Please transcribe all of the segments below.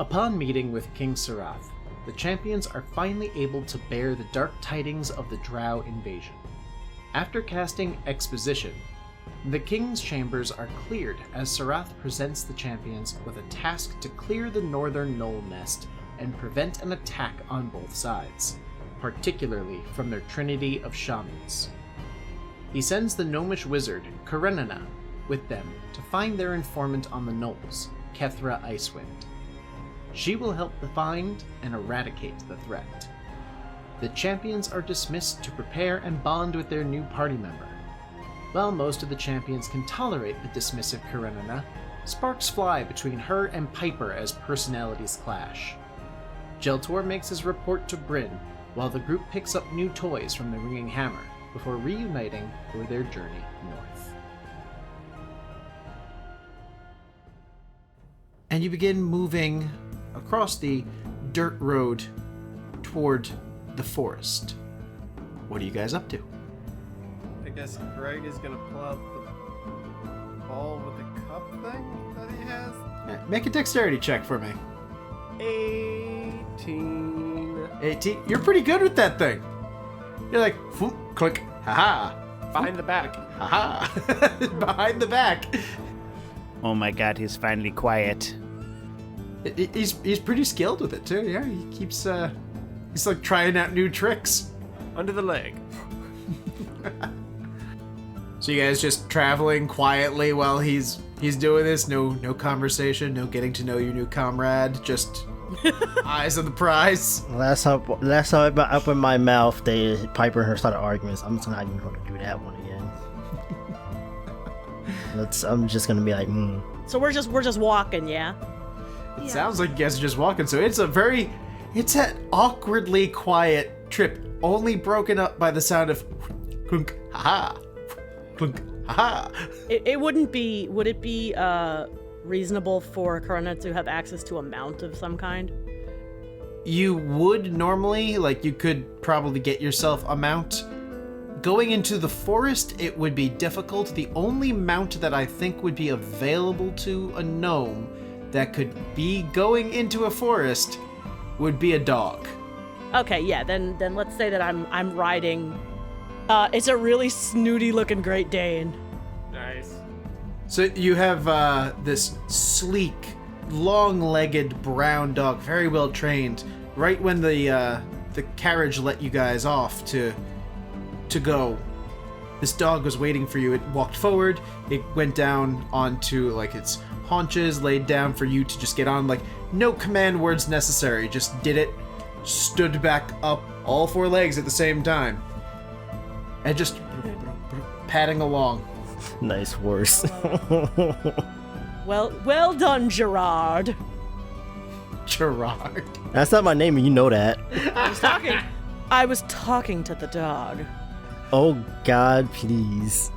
Upon meeting with King Sareth, the champions are finally able to bear the dark tidings of the Drow invasion. After casting Exposition, the king's chambers are cleared as Sareth presents the champions with a task to clear the northern Gnoll nest and prevent an attack on both sides, particularly from their trinity of shamans. He sends the gnomish wizard, Karenina, with them to find their informant on the Gnolls, Kethra Icewind. She will help find and eradicate the threat. The champions are dismissed to prepare and bond with their new party member. While most of the champions can tolerate the dismissive Karenina, sparks fly between her and Piper as personalities clash. Jelltur makes his report to Bryn, while the group picks up new toys from the Ringing Hammer before reuniting for their journey north. And you begin moving across the dirt road toward the forest. What are you guys up to? I guess Kreg is gonna pull out the ball with the cup thing that he has. Make a dexterity check for me. 18. You're pretty good with that thing. You're like, whoop, click, haha. Behind the back. Haha. Behind the back. Oh my god, he's finally quiet. He's pretty skilled with it too. Yeah, he keeps he's like trying out new tricks. Under the leg. So you guys just traveling quietly while he's doing this? No conversation, no getting to know your new comrade, just eyes on the prize. Last time I opened my mouth, Piper and her started arguing. So I'm just not even going to do that one again. I'm just going to be like, So we're just walking, yeah? It sounds like you guys are just walking, so it's an awkwardly quiet trip, only broken up by the sound of clunk, ha-ha, clunk, ha-ha. Would it be reasonable for Karenina to have access to a mount of some kind? You would normally, like you could probably get yourself a mount. Going into the forest, it would be difficult. The only mount that I think would be available to a gnome that could be going into a forest would be a dog. Okay, yeah, then let's say that I'm riding. It's a really snooty looking Great Dane. Nice. So you have this sleek, long-legged brown dog, very well trained. Right when the carriage let you guys off to go, this dog was waiting for you. It walked forward. It went down onto like its haunches, laid down for you to just get on. Like no command words necessary. Just did it. Stood back up, all four legs at the same time, and just padding along. Nice horse. Well done, Gerard. Gerard. That's not my name, and you know that. I was talking to the dog. Oh God, please.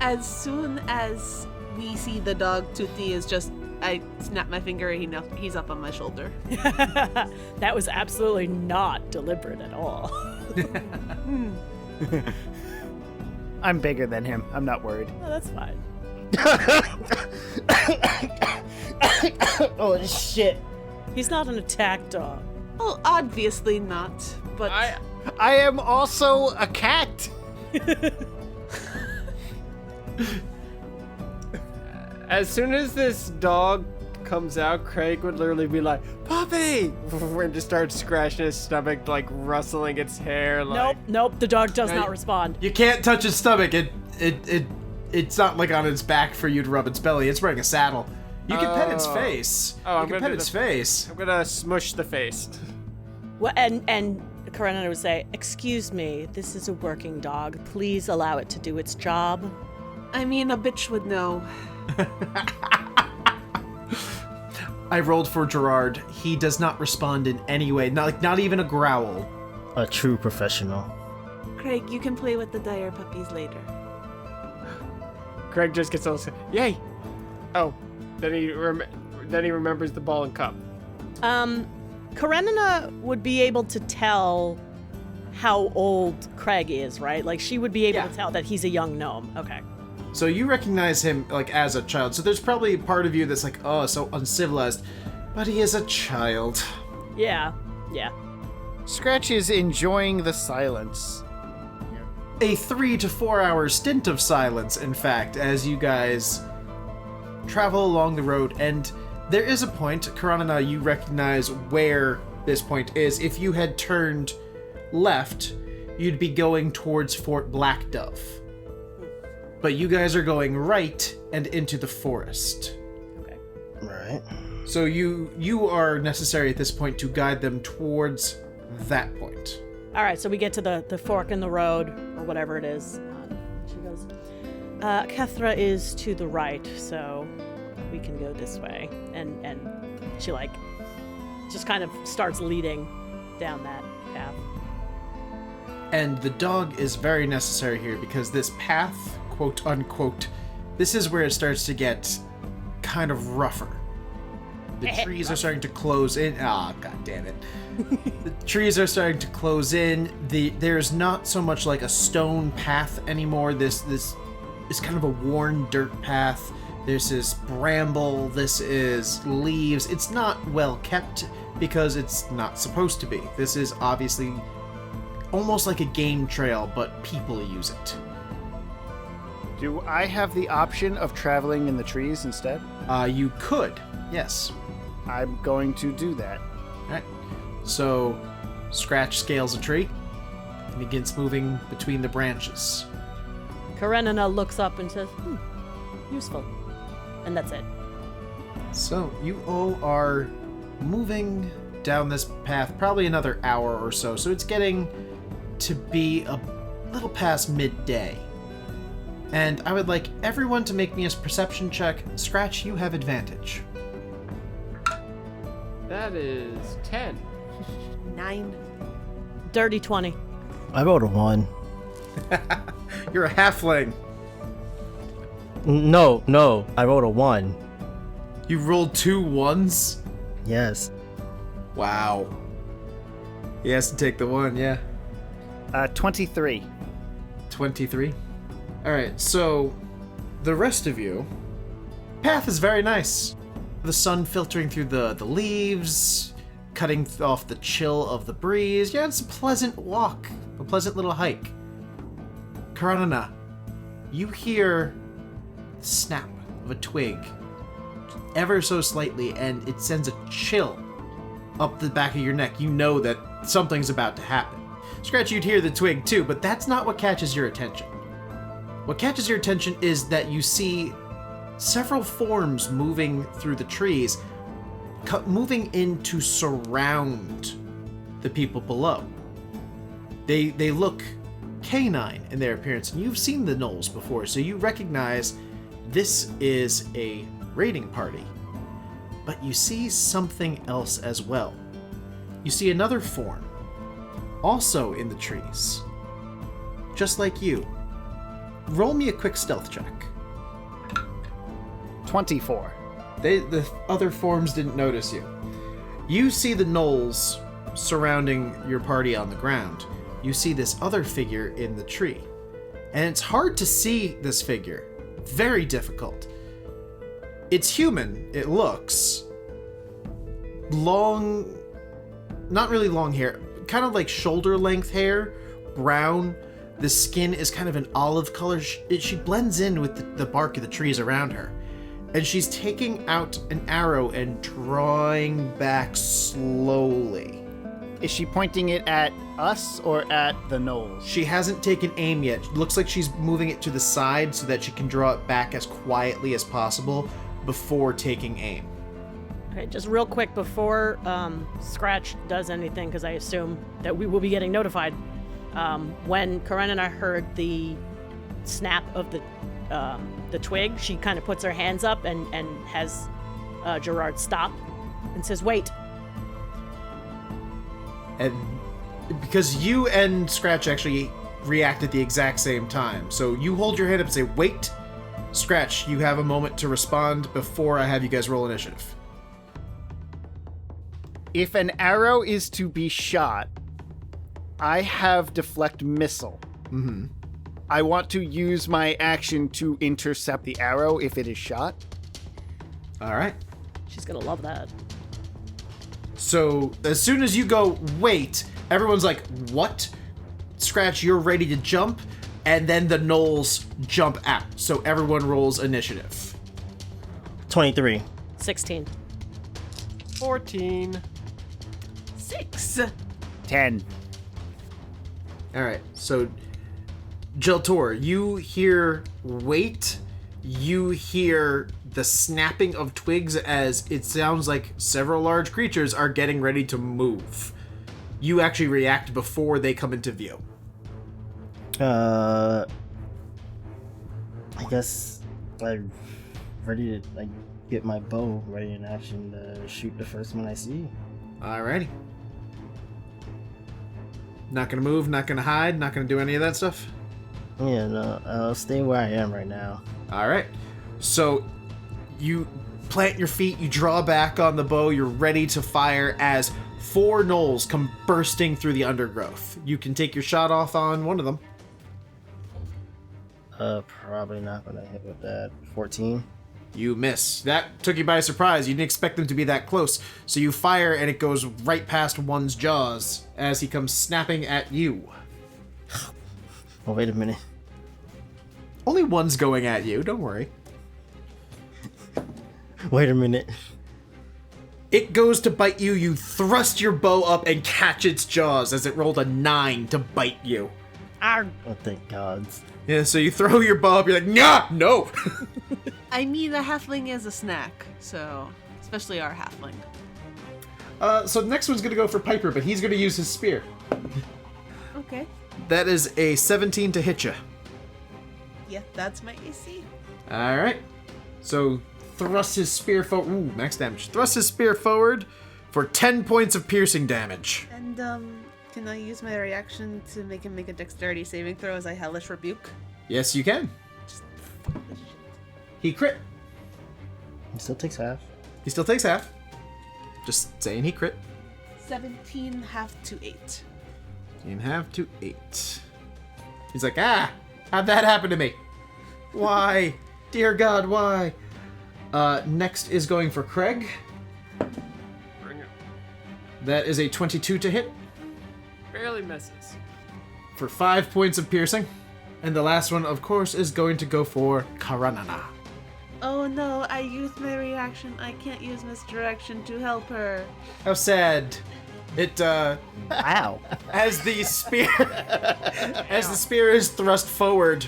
As soon as we see the dog, Tutti is just, I snap my finger and he's up on my shoulder. That was absolutely not deliberate at all. I'm bigger than him. I'm not worried. Oh, that's fine. Oh shit. He's not an attack dog. Well, obviously not, but... I am also a cat. As soon as this dog comes out, Kreg would literally be like, "Puppy!" and just start scratching his stomach, like rustling its hair. Like, Nope. The dog does not respond. You can't touch its stomach. It's not like on its back for you to rub its belly. It's wearing a saddle. You can pet its face. I'm you can pet its face. I'm gonna smush the face. Well, and Karenina would say, "Excuse me, this is a working dog. Please allow it to do its job." I mean, a bitch would know. I rolled for Gerard. He does not respond in any way. Not even a growl. A true professional. Kreg, you can play with the dire puppies later. Kreg just gets all yay! Oh, then he remembers the ball and cup. Karenina would be able to tell how old Kreg is, right? Like she would be able to tell that he's a young gnome. Okay. So you recognize him like as a child. So there's probably a part of you that's like, oh, so uncivilized. But he is a child. Yeah. Scratch is enjoying the silence. A 3 to 4 hour stint of silence, in fact, as you guys travel along the road. And there is a point, Karenina, you recognize where this point is. If you had turned left, you'd be going towards Fort Black Dove. But you guys are going right and into the forest. Okay. Right. So you are necessary at this point to guide them towards that point. All right, so we get to the fork in the road, or whatever it is. She goes, Kethra is to the right, so we can go this way. And she, like, just kind of starts leading down that path. And the dog is very necessary here because this path, quote unquote, this is where it starts to get kind of rougher. The trees are starting to close in. Ah, god damn it. The trees are starting to close in. There's not so much like a stone path anymore. This is kind of a worn dirt path. This is bramble. This is leaves. It's not well kept because it's not supposed to be. This is obviously almost like a game trail, but people use it. Do I have the option of traveling in the trees instead? You could, yes. I'm going to do that. Alright. So, Scratch scales a tree and begins moving between the branches. Karenina looks up and says, useful. And that's it. So, you all are moving down this path probably another hour or so. So, it's getting to be a little past midday. And I would like everyone to make me a perception check. Scratch, you have advantage. That is 10. 9. Dirty 20. I rolled a 1. You're a halfling. No, I rolled a 1. You rolled 2 1s? Yes. Wow. He has to take the 1, yeah. 23. 23. Alright, so the rest of you, path is very nice. The sun filtering through the leaves, cutting off the chill of the breeze. Yeah, it's a pleasant walk, a pleasant little hike. Karenina, you hear the snap of a twig ever so slightly, and it sends a chill up the back of your neck. You know that something's about to happen. Scratch, you'd hear the twig too, but that's not what catches your attention. What catches your attention is that you see several forms moving through the trees, moving in to surround the people below. They look canine in their appearance, and you've seen the Gnolls before, so you recognize this is a raiding party. But you see something else as well. You see another form, also in the trees, just like you. Roll me a quick stealth check. 24. The other forms didn't notice you. You see the Gnolls surrounding your party on the ground. You see this other figure in the tree. And it's hard to see this figure. Very difficult. It's human, it looks. Long, not really long hair, kind of like shoulder length hair, brown. The skin is kind of an olive color. She blends in with the bark of the trees around her. And she's taking out an arrow and drawing back slowly. Is she pointing it at us or at the Gnolls? She hasn't taken aim yet. It looks like she's moving it to the side so that she can draw it back as quietly as possible before taking aim. Okay, just real quick before Scratch does anything, because I assume that we will be getting notified. When Karenina heard the snap of the twig, she kind of puts her hands up and has Gerard stop and says, "Wait." And because you and Scratch actually react at the exact same time, so you hold your hand up and say, "Wait." Scratch, you have a moment to respond before I have you guys roll initiative. If an arrow is to be shot, I have deflect missile. Mm-hmm. I want to use my action to intercept the arrow if it is shot. All right. She's gonna love that. So as soon as you go, wait, everyone's like, what? Scratch, you're ready to jump, and then the gnolls jump out. So everyone rolls initiative. 23. 16. 14. 6. 10. All right, so Jelltur, you hear wait, you hear the snapping of twigs as it sounds like several large creatures are getting ready to move. You actually react before they come into view. I guess I'm ready to get my bow ready in action to shoot the first one I see. Alrighty. Not gonna move, not gonna hide, not gonna do any of that stuff? Yeah, no, I'll stay where I am right now. Alright. So you plant your feet, you draw back on the bow, you're ready to fire as 4 gnolls come bursting through the undergrowth. You can take your shot off on one of them. Probably not gonna hit with that. 14. You miss. That took you by surprise. You didn't expect them to be that close. So you fire and it goes right past one's jaws as he comes snapping at you. Oh, wait a minute. Only one's going at you, don't worry. Wait a minute. It goes to bite you. You thrust your bow up and catch its jaws as it rolled a 9 to bite you. Arr. Oh, thank gods. Yeah, so you throw your bow up, you're like, nah, no! I mean, a halfling is a snack, so especially our halfling. So the next one's gonna go for Piper, but he's gonna use his spear. Okay. That is a 17 to hit you. Yeah, that's my AC. Alright. So thrust his spear forward. Ooh, max damage. Thrust his spear forward for 10 points of piercing damage. And can I use my reaction to make him make a dexterity saving throw as I hellish rebuke? Yes, you can. He crit. He still takes half. He still takes half. Just saying he crit. 17 half to 8. And half to 8. He's like, how'd that happen to me? Why? Dear God, why? Next is going for Kreg. Bring it. That is a 22 to hit Barely misses. for 5 points of piercing. And the last one, of course, is going to go for Karenina. Oh no, I used my reaction. I can't use misdirection to help her. How sad. It, Ow. as the spear is thrust forward,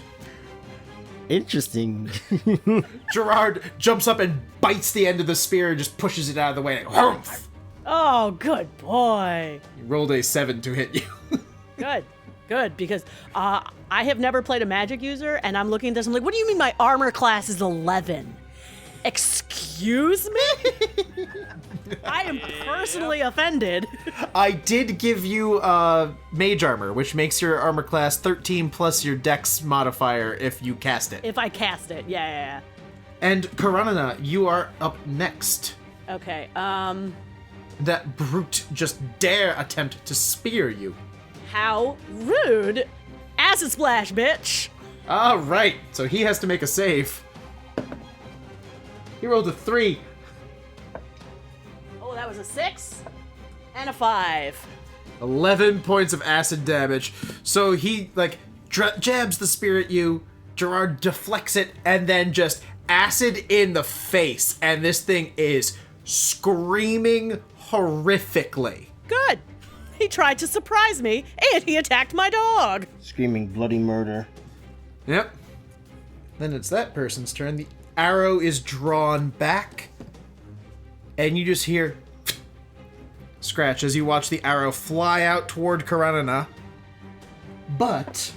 Interesting. Gerard jumps up and bites the end of the spear and just pushes it out of the way. Humph! Oh, good boy. He rolled a 7 to hit you. Good, because I have never played a magic user, and I'm looking at this, I'm like, what do you mean my armor class is 11? Excuse me? I am personally offended. I did give you mage armor, which makes your armor class 13 plus your dex modifier if you cast it. If I cast it, yeah. And Karenina, you are up next. Okay, That brute just dare attempt to spear you. how rude. Acid splash, bitch. All right, so he has to make a save. He rolled a 3. Oh, that was a 6 and a 5. 11 points of acid damage. So he, jabs the spear at you. Gerard deflects it, and then just acid in the face. And this thing is screaming horrifically. Good. He tried to surprise me, and he attacked my dog. Screaming bloody murder. Yep. Then it's that person's turn. The arrow is drawn back, and you just hear scratch as you watch the arrow fly out toward Karenina, but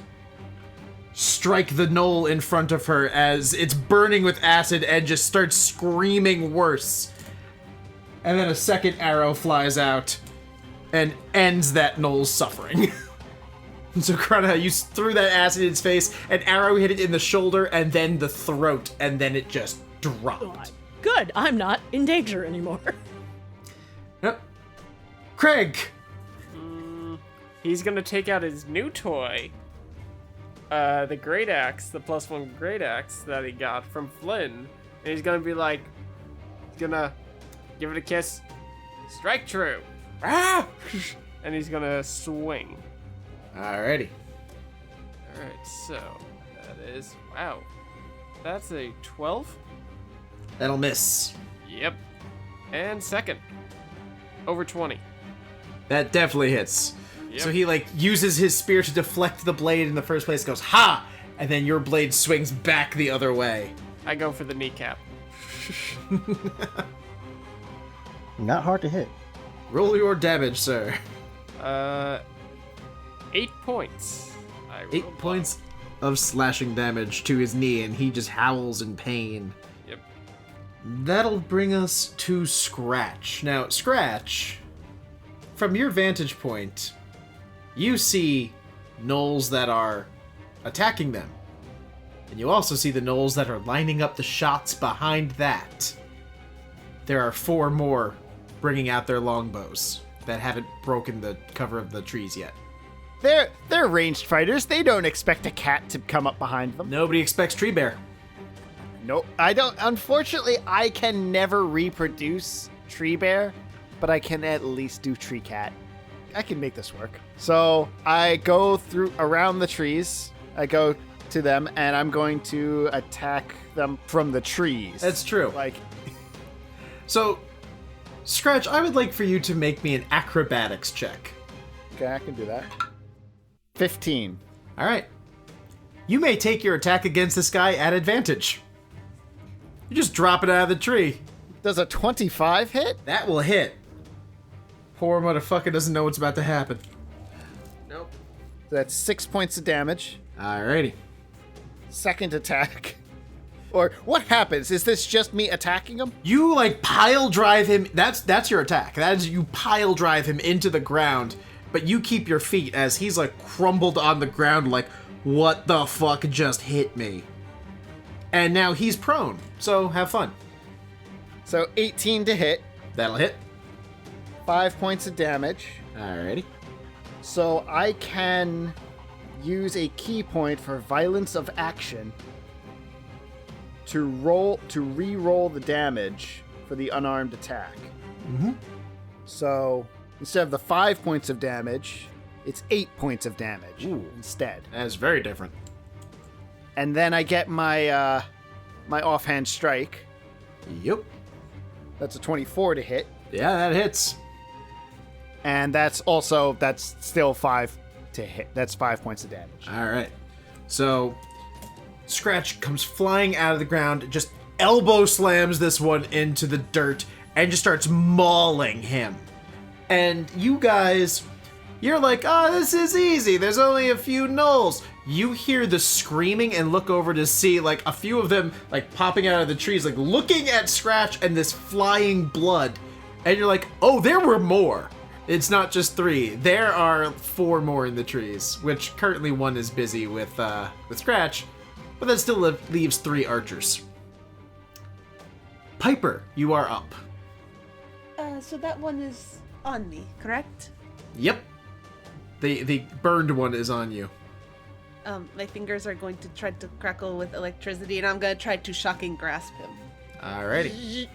strike the gnoll in front of her as it's burning with acid and just starts screaming worse. And then a second arrow flies out and ends that gnoll's suffering. So Karenina, you threw that acid in its face, an arrow hit it in the shoulder and then the throat, and then it just dropped. Good, I'm not in danger anymore. Yep. Kreg! He's gonna take out his new toy. the great axe, the +1 great axe that he got from Flynn, and he's gonna be like, he's gonna give it a kiss, strike true, ah! And he's gonna swing. Alrighty. All right, so that is wow, that's a 12. That'll miss. Yep, and second, over 20. That definitely hits. Yep. So he like uses his spear to deflect the blade in the first place, goes, ha! And then your blade swings back the other way. I go for the kneecap. Not hard to hit. Roll your damage, sir. 8 points. 8 points of slashing damage to his knee, and he just howls in pain. Yep. That'll bring us to Scratch. Now, Scratch, from your vantage point, you see gnolls that are attacking them. And you also see the gnolls that are lining up the shots behind that. There are 4 more bringing out their longbows that haven't broken the cover of the trees yet. They're ranged fighters. They don't expect a cat to come up behind them. Nobody expects Tree Bear. Nope. I don't. Unfortunately, I can never reproduce Tree Bear, but I can at least do Tree Cat. I can make this work. So I go around the trees. I go to them, and I'm going to attack them from the trees. That's true. Like, So, Scratch, I would like for you to make me an acrobatics check. okay, I can do that. 15. All right. You may take your attack against this guy at advantage. You just drop it out of the tree. Does a 25 hit? That will hit. Poor motherfucker doesn't know what's about to happen. Nope. That's 6 points of damage. Alrighty. Second attack. Or what happens? Is this just me attacking him? You like pile drive him. That's your attack. That is you pile drive him into the ground, but you keep your feet as he's like crumbled on the ground like, what the fuck just hit me? And now he's prone, so have fun. So 18 to hit, That'll hit. 5 points of damage. Alrighty. So I can use a key point for violence of action to re-roll the damage for the unarmed attack. Mm-hmm. So instead of the 5 points of damage, it's 8 points of damage instead. That's very different. And then I get my my offhand strike. Yep. That's a 24 to hit. Yeah, that hits. And that's still 5 to hit. That's 5 points of damage. Alright. So, Scratch comes flying out of the ground, just elbow slams this one into the dirt, and just starts mauling him. And you guys, you're like, this is easy. There's only a few gnolls. You hear the screaming and look over to see, like, a few of them, like, popping out of the trees, like, looking at Scratch and this flying blood. And you're like, oh, there were more. It's not just 3. There are 4 more in the trees, which currently one is busy with Scratch, but that still leaves 3 archers. Piper, you are up. So that one is on me, correct? Yep. The burned one is on you. My fingers are going to try to crackle with electricity, and I'm going to try to shocking grasp him. Alrighty.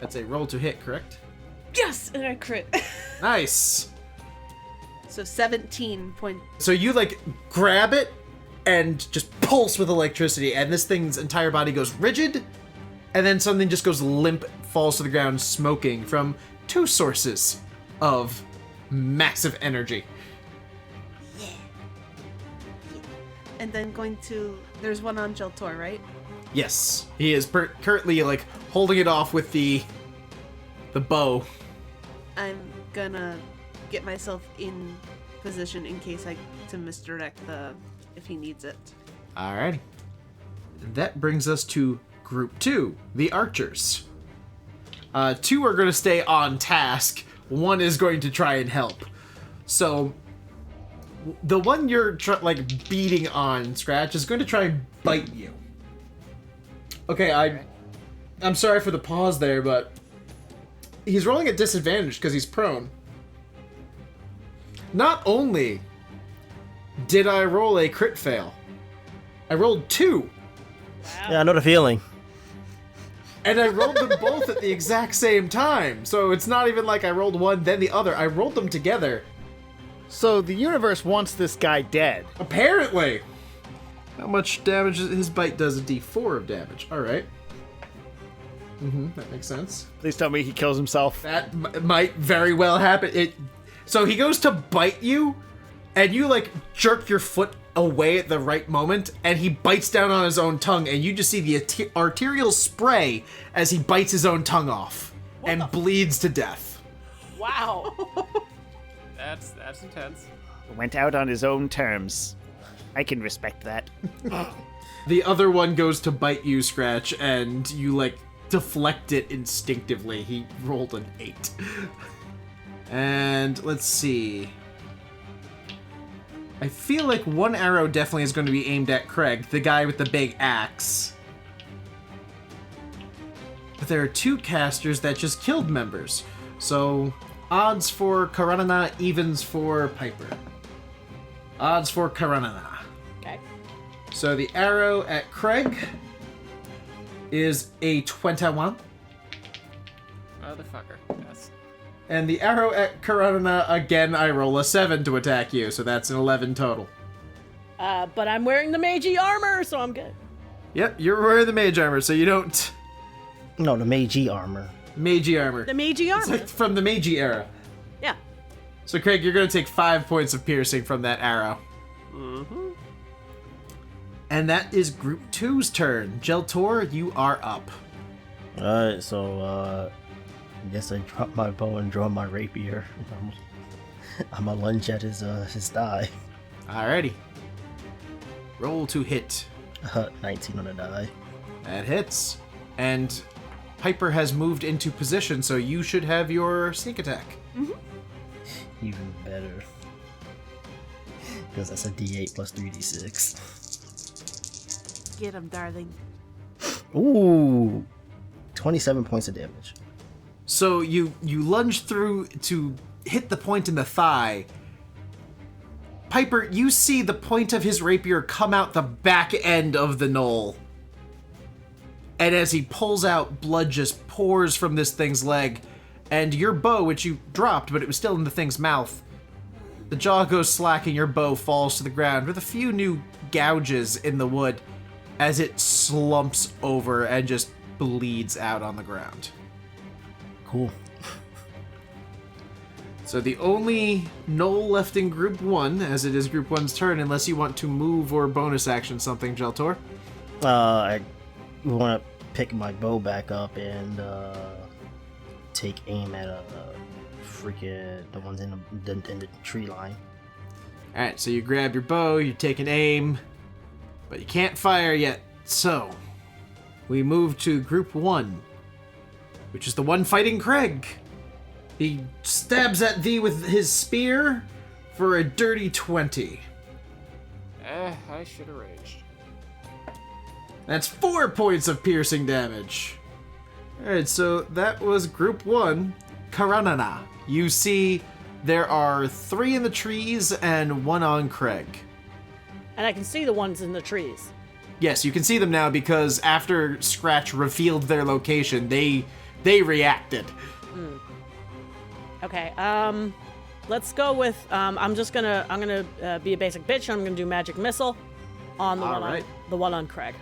That's a roll to hit, correct? Yes, and I crit. Nice. So 17 points. So you, like, grab it and just pulse with electricity, and this thing's entire body goes rigid, and then something just goes limp, falls to the ground, smoking from 2 sources of massive energy. And then there's one on Jelltur, right? Yes, he is currently, like, holding it off with the bow. I'm gonna get myself in position in case to misdirect if he needs it. Alrighty. That brings us to Group 2, the Archers. 2 are going to stay on task. 1 is going to try and help. So, the one you're beating on, Scratch, is going to try and bite you. Okay, I'm sorry for the pause there, but he's rolling at disadvantage because he's prone. Not only did I roll a crit fail, I rolled 2. Yeah, I know the feeling. And I rolled them both at the exact same time. So it's not even like I rolled one, then the other. I rolled them together. So the universe wants this guy dead. Apparently. How much damage his bite does? A d4 of damage. All right. That makes sense. Please tell me he kills himself. That might very well happen. So he goes to bite you, and you like jerk your foot away at the right moment, and he bites down on his own tongue, and you just see the arterial spray as he bites his own tongue off and bleeds to death. Wow. That's intense. Went out on his own terms. I can respect that. The other one goes to bite you, Scratch, and you like deflect it instinctively. He rolled an 8. And let's see. I feel like one arrow definitely is going to be aimed at Kreg, the guy with the big axe. But there are 2 casters that just killed members. So, odds for Karenina, evens for Piper. Odds for Karenina. Okay. So the arrow at Kreg is a 21. Motherfucker. Yes. And the arrow at Karenina, again, I roll a 7 to attack you, so that's an 11 total. But I'm wearing the Meiji armor, so I'm good. Yep, you're wearing the mage armor, so you don't... No, the Meiji armor. Meiji armor. The Meiji It's armor. like from the Meiji era. Yeah. So Craig, you're going to take 5 points of piercing from that arrow. And that is Group 2's turn. Jelltur, you are up. Alright, so, I guess I drop my bow and draw my rapier. I'm a lunge at his thigh. Alrighty. Roll to hit. 19 on the die. That hits. And Piper has moved into position, so you should have your sneak attack. Even better. Because that's a d8 plus 3d6. Get him, darling. Ooh! 27 points of damage. So you lunge through to hit the point in the thigh. Piper, you see the point of his rapier come out the back end of the knoll. And as he pulls out, blood just pours from this thing's leg. And your bow, which you dropped, but it was still in the thing's mouth, the jaw goes slack and your bow falls to the ground with a few new gouges in the wood as it slumps over and just bleeds out on the ground. Cool. So the only knoll left in Group 1, as it is Group 1's turn, unless you want to move or bonus action something, Jelltur. I want to pick my bow back up and take aim at freaking the ones in the tree line. Alright, so you grab your bow, you take an aim, but you can't fire yet. So, we move to Group 1, which is the one fighting Kreg. He stabs at thee with his spear for a dirty 20. I should have raged. That's 4 points of piercing damage. Alright, so that was Group 1. Karenina. You see there are 3 in the trees and 1 on Kreg. And I can see the ones in the trees. Yes, you can see them now because after Scratch revealed their location, they reacted. Okay, let's go with, I'm gonna be a basic bitch. I'm gonna do magic missile on the Alright. one on Kreg.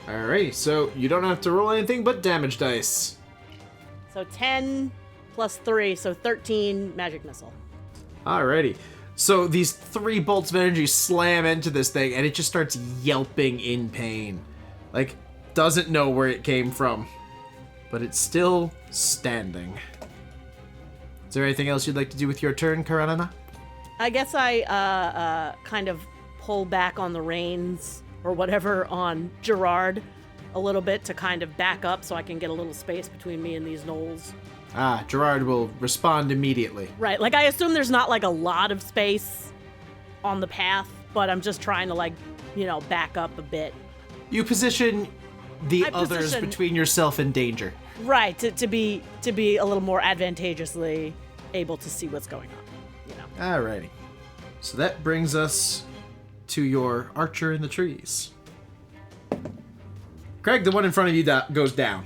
Alright, so you don't have to roll anything but damage dice. So 10 plus 3, so 13 magic missile. Alrighty. So these 3 bolts of energy slam into this thing and it just starts yelping in pain. Like, doesn't know where it came from. But it's still standing. Is there anything else you'd like to do with your turn, Karenina? I guess I kind of pull back on the reins or whatever on Gerard a little bit to kind of back up so I can get a little space between me and these gnolls. Gerard will respond immediately. Right, like I assume there's not like a lot of space on the path, but I'm just trying to like, back up a bit. You position the I others position- between yourself and danger. Right, to be a little more advantageously able to see what's going on, Alrighty. So that brings us to your archer in the trees. Kreg, the one in front of you goes down.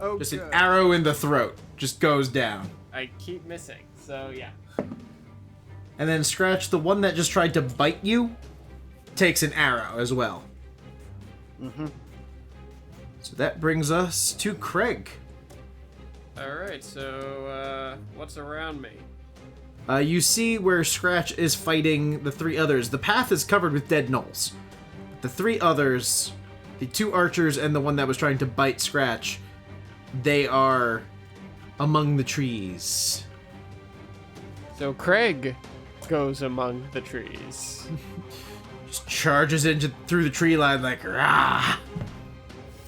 Oh, Just good. an arrow in the throat. Just goes down. I keep missing, so yeah. And then Scratch, the one that just tried to bite you, takes an arrow as well. Mm-hmm. So that brings us to Kreg. Alright, so, what's around me? You see where Scratch is fighting the three others. The path is covered with dead gnolls. The three others, the two archers and the one that was trying to bite Scratch, they are among the trees. So Kreg goes among the trees. Just charges through the tree line like, rah!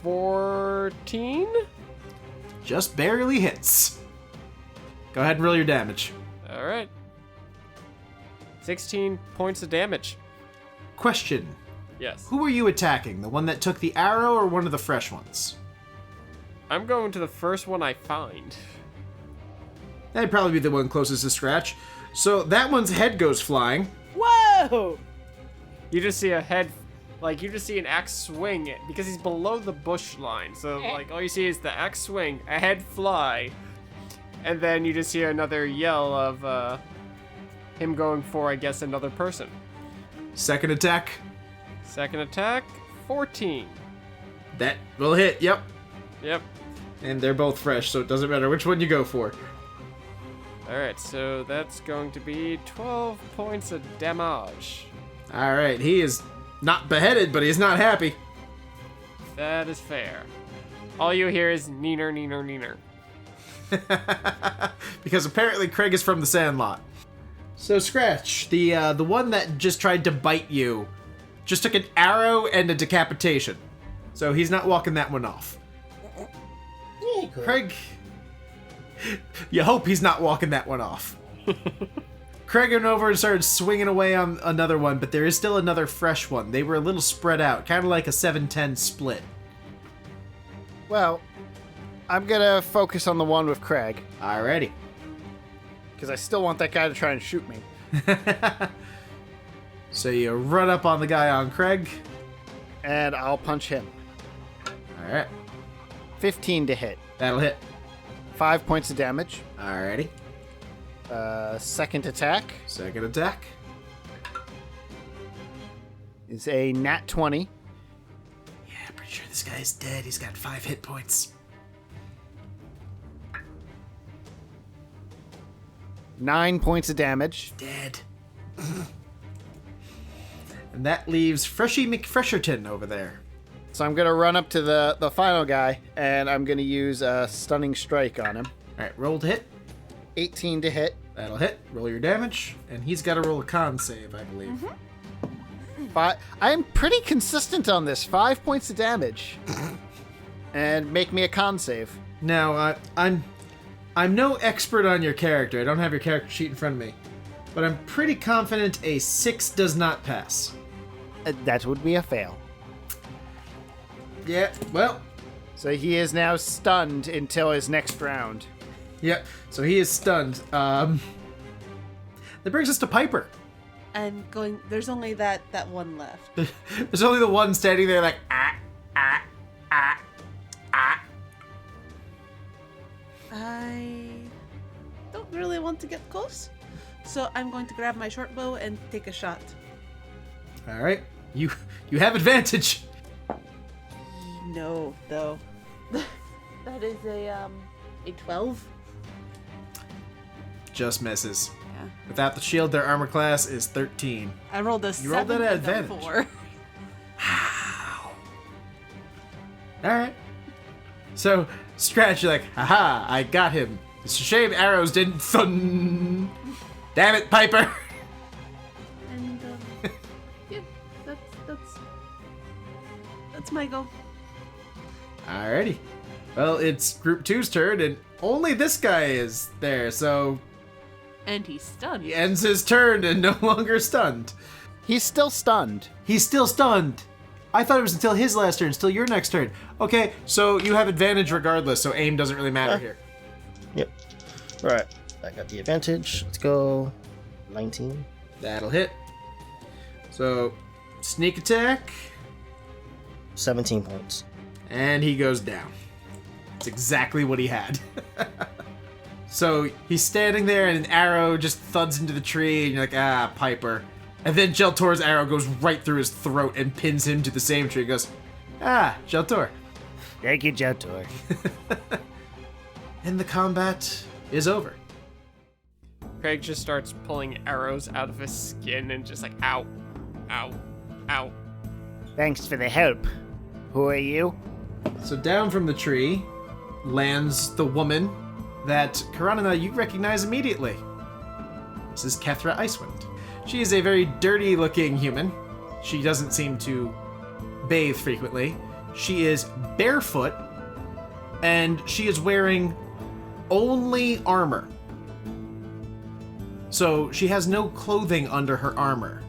14? Just barely hits. Go ahead and roll your damage. Alright. 16 points of damage. Question. Yes. Who are you attacking? The one that took the arrow or one of the fresh ones? I'm going to the first one I find. That'd probably be the one closest to Scratch. So that one's head goes flying. Whoa! You just see a head, like, you just see an axe swing it because he's below the bush line. So, like, all you see is the axe swing, a head fly, and then you just hear another yell of him going for, I guess, another person. Second attack. Second attack, 14. That will hit, yep. Yep. And they're both fresh, so it doesn't matter which one you go for. Alright, so that's going to be 12 points of damage. Alright, he is not beheaded, but he's not happy. That is fair. All you hear is neener, neener, neener. Because apparently Kreg is from the Sandlot. So Scratch, the one that just tried to bite you, just took an arrow and a decapitation. So he's not walking that one off. Kreg, you hope he's not walking that one off. Kreg went over and started swinging away on another one, but there is still another fresh one. They were a little spread out, kind of like a 7-10 split. Well, I'm gonna focus on the one with Kreg, Alrighty. because I still want that guy to try and shoot me. So you run up on the guy on Kreg. And I'll punch him. Alright. 15 to hit. That'll hit. 5 points of damage. Alrighty. Second attack Second attack. is a nat 20. Yeah, pretty sure this guy's dead. He's got 5 hit points. 9 points of damage. Dead. And that leaves Freshy McFresherton over there. So I'm gonna run up to the final guy, and I'm gonna use a stunning strike on him. Alright, roll to hit. 18 to hit. That'll hit. Roll your damage. And he's got to roll a con save, I believe. I'm pretty consistent on this. 5 points of damage. And make me a con save. Now, I'm no expert on your character. I don't have your character sheet in front of me. But I'm pretty confident a 6 does not pass. That would be a fail. Yeah, well, So he is now stunned until his next round. yeah, so he is stunned. That brings us to Piper. I'm going. There's only that one left. There's only the one standing there like, ah. I don't really want to get close, so I'm going to grab my short bow and take a shot. Alright, you have advantage. No, though. That is a 12. Just misses. Yeah. Without the shield, their armor class is 13. I rolled a You 7 rolled that at and a advantage. 4. Alright. So, Scratch, you're like, haha, I got him. It's a shame arrows didn't thun. Damn it, Piper. And yeah, that's my go. Alrighty. Well, it's Group 2's turn, and only this guy is there, so And he's stunned. he ends his turn and no longer stunned. He's still stunned. He's still stunned. I thought it was until his last turn, still your next turn. Okay, so you have advantage regardless, so aim doesn't really matter here. Yep. Alright. I got the advantage. Let's go. 19. That'll hit. So, sneak attack, 17 points. And he goes down. It's exactly what he had. So he's standing there and an arrow just thuds into the tree and you're like, Piper. And then Jelltur's arrow goes right through his throat and pins him to the same tree. He goes, Jelltur. Thank you, Jelltur. And the combat is over. Kreg just starts pulling arrows out of his skin and just like, ow, ow, ow. Thanks for the help. Who are you? So down from the tree lands the woman that, Karenina, you recognize immediately. This is Kethra Icewind. She is a very dirty-looking human. She doesn't seem to bathe frequently. She is barefoot, and she is wearing only armor. So she has no clothing under her armor.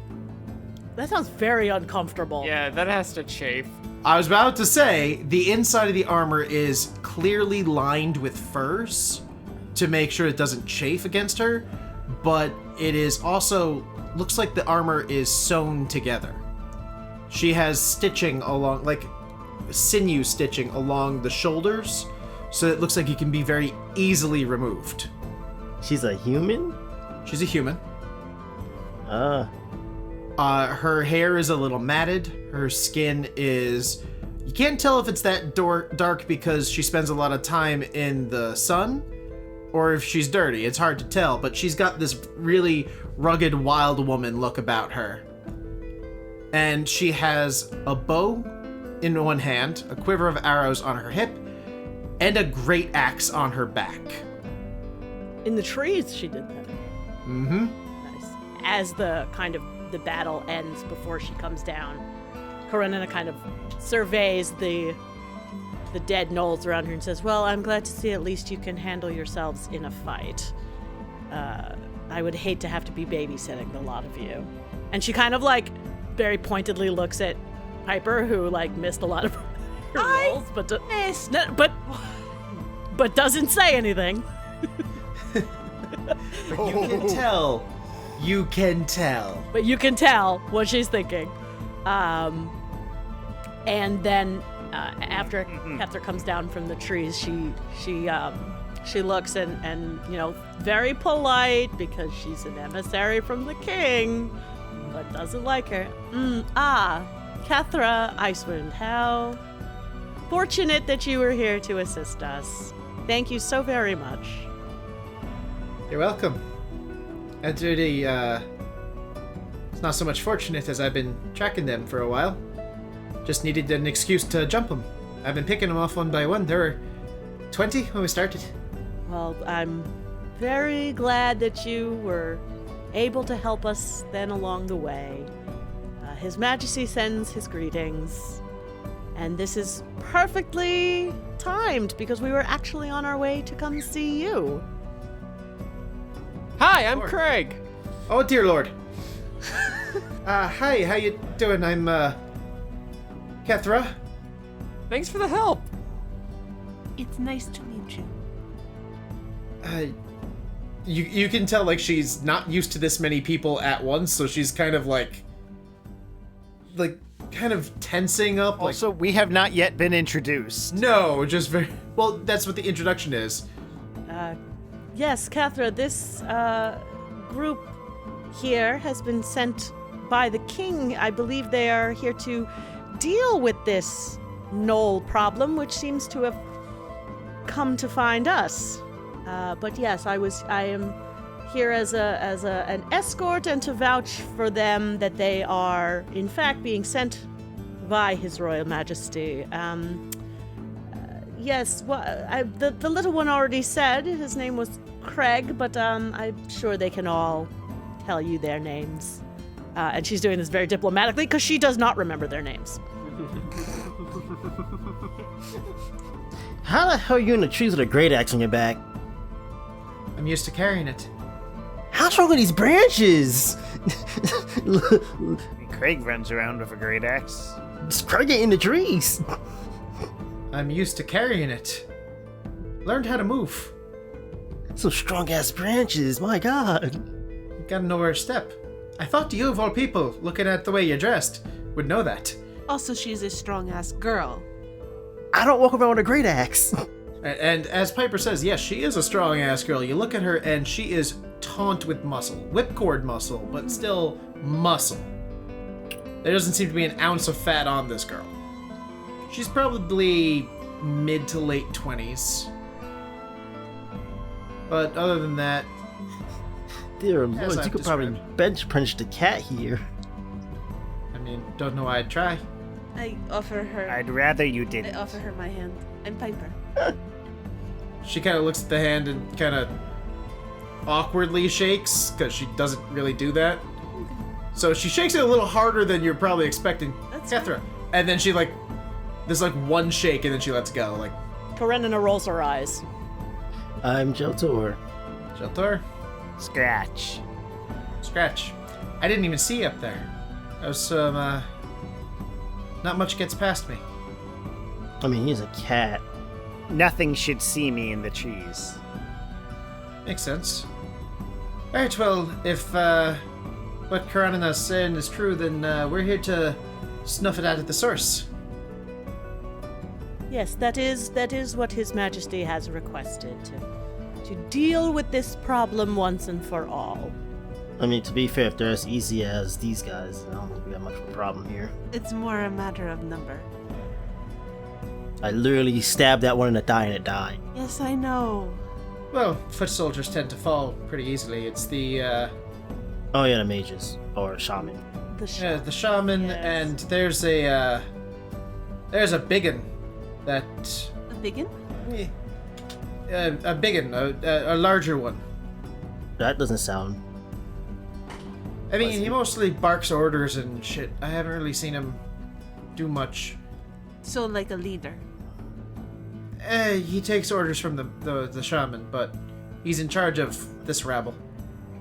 That sounds very uncomfortable. Yeah, that has to chafe. I was about to say, the inside of the armor is clearly lined with furs to make sure it doesn't chafe against her, but it is also, looks like the armor is sewn together. She has stitching along, like sinew stitching along the shoulders, so it looks like it can be very easily removed. She's a human? She's a human. Her hair is a little matted. Her skin is... You can't tell if it's that dark because she spends a lot of time in the sun, or if she's dirty. It's hard to tell, but she's got this really rugged, wild woman look about her. And she has a bow in one hand, a quiver of arrows on her hip, and a great axe on her back. In the trees, she did that. Mm-hmm. Nice. As the battle ends before she comes down, Karenina kind of surveys the dead gnolls around her and says, well, I'm glad to see at least you can handle yourselves in a fight. I would hate to have to be babysitting the lot of you. And she kind of very pointedly looks at Piper, who missed a lot of her rolls, but doesn't say anything. You can tell. You can tell. But you can tell what she's thinking. And then after Kethra comes down from the trees, she looks and very polite because she's an emissary from the king, but doesn't like her. Kethra Icewind, how fortunate that you were here to assist us. Thank you so very much. You're welcome. It's really, it's not so much fortunate as I've been tracking them for a while. Just needed an excuse to jump them. I've been picking them off one by one. There were 20 when we started. Well, I'm very glad that you were able to help us then along the way. His Majesty sends his greetings. And this is perfectly timed because we were actually on our way to come see you. Hi, I'm Kreg. Oh, dear Lord. Hi, how you doing? I'm, Kethra. Thanks for the help. It's nice to meet you. You can tell, she's not used to this many people at once, so she's kind of, kind of tensing up. Also, we have not yet been introduced. No, just very... Well, that's what the introduction is. Yes, Kethra, this group here has been sent by the king. I believe they are here to deal with this gnoll problem, which seems to have come to find us. But yes, I am here as an escort and to vouch for them that they are in fact being sent by His Royal Majesty. Yes, the little one already said his name was Kreg, but I'm sure they can all tell you their names. And she's doing this very diplomatically because she does not remember their names. How the hell are you in the trees with a great axe on your back? I'm used to carrying it. How strong are these branches? Kreg runs around with a great axe. Just Kreg it in the trees. I'm used to carrying it. Learned how to move. Some strong ass branches, my god. Gotta know where to step. I thought you, of all people, looking at the way you're dressed, would know that. Also, she's a strong-ass girl. I don't walk around with a great axe. And as Piper says, yes, she is a strong-ass girl. You look at her, and she is taunt with muscle. Whipcord muscle, but still muscle. There doesn't seem to be an ounce of fat on this girl. She's probably mid to late 20s. But other than that... Dear As Lord, I've you could probably described. bench punch the cat here. I mean, don't know why I'd try. I offer her. I'd rather you I didn't. offer her my hand. I'm Piper. She kind of looks at the hand and kind of awkwardly shakes, because she doesn't really do that. So she shakes it a little harder than you're probably expecting. That's Kethra. And then she there's one shake and then she lets go. Karenina rolls her eyes. I'm Jelltur. Jelltur, Scratch. scratch. I didn't even see you up there. I was, not much gets past me. I mean, he's a cat. Nothing should see me in the trees. Makes sense. Alright, well, if, what Karenina's saying is true, then, we're here to snuff it out at the source. Yes, that is what His Majesty has requested, to deal with this problem once and for all. I mean, to be fair, if they're as easy as these guys, I don't think we got much of a problem here. It's more a matter of number. I literally stabbed that one in the thigh and it died. Yes, I know. Well, foot soldiers tend to fall pretty easily. It's the, Oh yeah, the mages. Or shaman. the shaman, Yes. and there's a biggin that... A biggin? A biggin, a larger one. That doesn't sound... I mean, Fuzzy. he mostly barks orders and shit. I haven't really seen him do much. So like a leader. He takes orders from the shaman, but he's in charge of this rabble.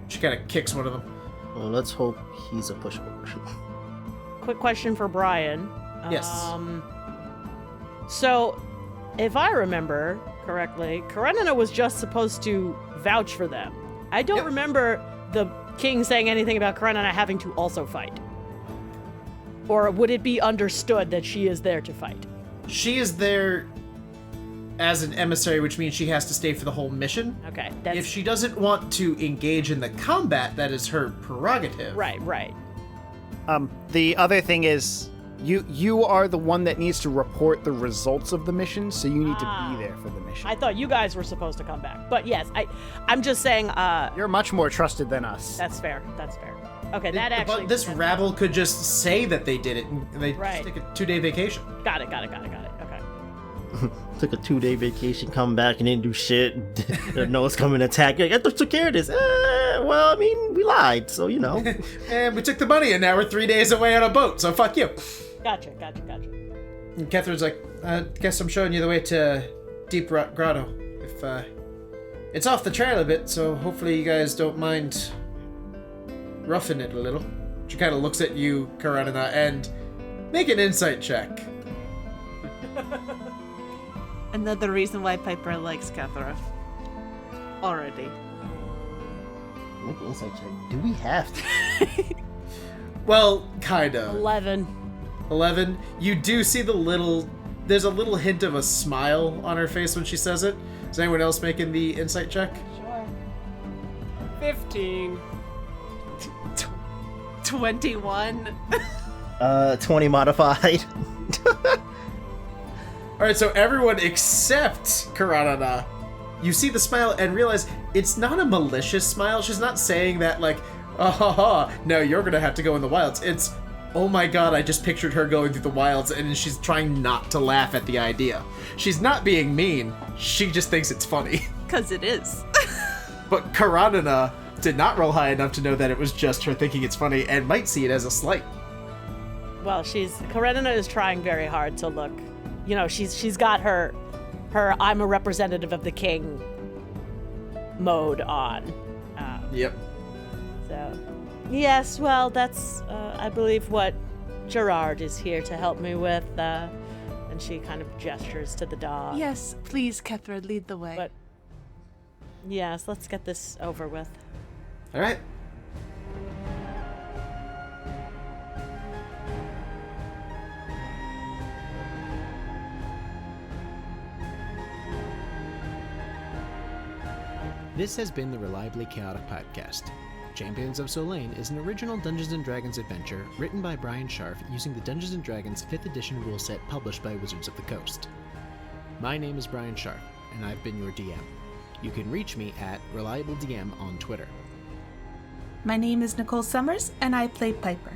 She kind of kicks one of them. Well, let's hope he's a pushover. Quick question for Bryan. Yes. So, if I remember correctly, Karenina was just supposed to vouch for them. I don't Yep. remember the king saying anything about Karenina having to also fight. Or would it be understood that she is there to fight? She is there as an emissary, which means she has to stay for the whole mission. Okay, that's If she doesn't want to engage in the combat, that is her prerogative. right. The other thing is, you are the one that needs to report the results of the mission, so you need Ah. to be there for the mission. I thought you guys were supposed to come back, but yes, I'm just saying. You're much more trusted than us. That's fair. Okay, that actually. But this rabble could just say that they did it, and they Right. just take a 2-day vacation. Got it. Okay. Took a 2-day vacation, come back and didn't do shit. No one's coming to attack. You're like, I took care of this. Well, I mean, we lied, so you know. And we took the money, and now we're 3 days away on a boat, so fuck you. Gotcha. And Catherine's like, I guess I'm showing you the way to Deep Rock Grotto. If, it's off the trail a bit, so hopefully you guys don't mind roughing it a little. She kind of looks at you, Karenina, and make an insight check. Another reason why Piper likes Kethra. Already. Make an insight check. Do we have to? Well, kind of. 11. 11. You do see there's a little hint of a smile on her face when she says it. Is anyone else making the insight check? Sure. 15. 21. 20 modified. Alright, so everyone except Karenina, you see the smile and realize it's not a malicious smile. She's not saying that like, oh, ha, ha, no, you're gonna have to go in the wilds. It's, oh my god, I just pictured her going through the wilds, and she's trying not to laugh at the idea. She's not being mean, she just thinks it's funny. Because it is. But Karenina did not roll high enough to know that it was just her thinking it's funny and might see it as a slight. Well, Karenina is trying very hard to look. You know, she's got her I'm a representative of the king mode on. Yep. So, yes, well, that's, I believe, what Gerard is here to help me with. And she kind of gestures to the dog. Yes, please, Kethra, lead the way. But, yes, let's get this over with. Alright. This has been the Reliably Chaotic podcast. Champions of Solane is an original Dungeons & Dragons adventure written by Bryan Scharf using the Dungeons & Dragons 5th edition rule set published by Wizards of the Coast. My name is Bryan Scharf, and I've been your DM. You can reach me at ReliableDM on Twitter. My name is Nicole Summers, and I play Piper.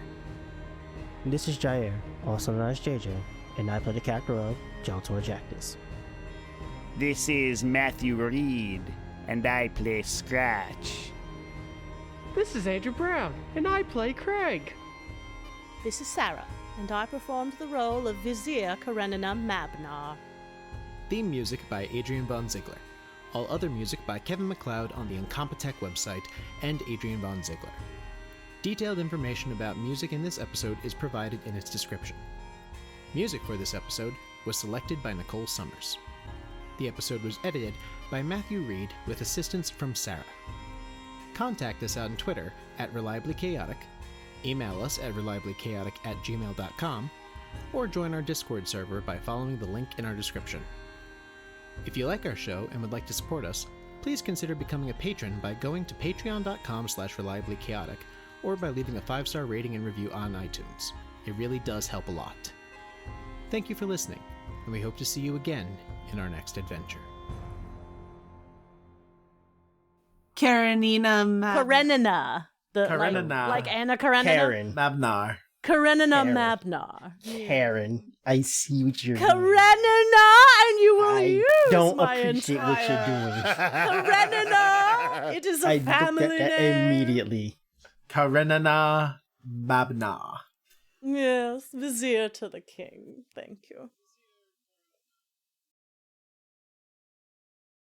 This is Jair, also known as JJ, and I play the character of Jelltur Jactus. This is Matthew Reed, and I play Scratch. This is Andrew Brown, and I play Kreg. This is Sara, and I performed the role of Vizier Karenina Mabnar. Theme music by Adrian von Ziegler. All other music by Kevin MacLeod on the Incompetech website and Adrian von Ziegler. Detailed information about music in this episode is provided in its description. Music for this episode was selected by Nicole Summers. The episode was edited by Matthew Reed with assistance from Sara. Contact us on Twitter at Reliably Chaotic, email us at reliablychaotic@gmail.com, or join our Discord server by following the link in our description. If you like our show and would like to support us, please consider becoming a patron by going to patreon.com/reliablychaotic or by leaving a 5-star rating and review on iTunes. It really does help a lot. Thank you for listening, and we hope to see you again in our next adventure. Karenina. Karenina. Karenina. Like Anna Karenina? Karen. Mabnar. Karenina Karen. Mabnar. Karen. I see what you're doing. Karenina! And you will I use don't my appreciate entire... what you're doing. Karenina! It is a I family looked at that name. immediately. Karenina Mabnar. Yes, Vizier to the king. Thank you.